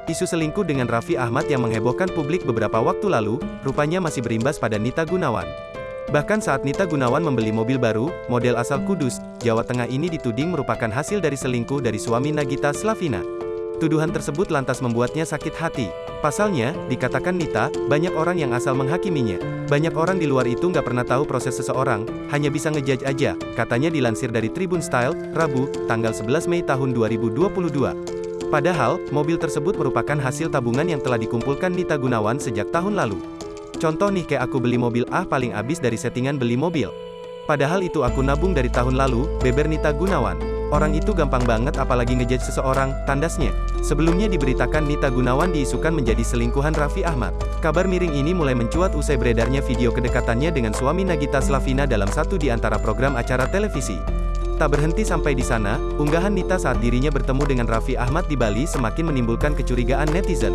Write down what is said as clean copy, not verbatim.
Isu selingkuh dengan Raffi Ahmad yang menghebohkan publik beberapa waktu lalu, rupanya masih berimbas pada Nita Gunawan. Bahkan saat Nita Gunawan membeli mobil baru, model asal Kudus, Jawa Tengah ini dituding merupakan hasil dari selingkuh dari suami Nagita Slavina. Tuduhan tersebut lantas membuatnya sakit hati. Pasalnya, dikatakan Nita, banyak orang yang asal menghakiminya. Banyak orang di luar itu nggak pernah tahu proses seseorang, hanya bisa ngejudge aja, katanya dilansir dari Tribun Style, Rabu, tanggal 11 Mei tahun 2022. Padahal, mobil tersebut merupakan hasil tabungan yang telah dikumpulkan Nita Gunawan sejak tahun lalu. Contoh nih kayak aku beli mobil paling abis dari settingan beli mobil. Padahal itu aku nabung dari tahun lalu, beber Nita Gunawan. Orang itu gampang banget apalagi ngejudge seseorang, tandasnya. Sebelumnya diberitakan Nita Gunawan diisukan menjadi selingkuhan Raffi Ahmad. Kabar miring ini mulai mencuat usai beredarnya video kedekatannya dengan suami Nagita Slavina dalam satu di antara program acara televisi. Tak berhenti sampai di sana, unggahan Nita saat dirinya bertemu dengan Raffi Ahmad di Bali semakin menimbulkan kecurigaan netizen.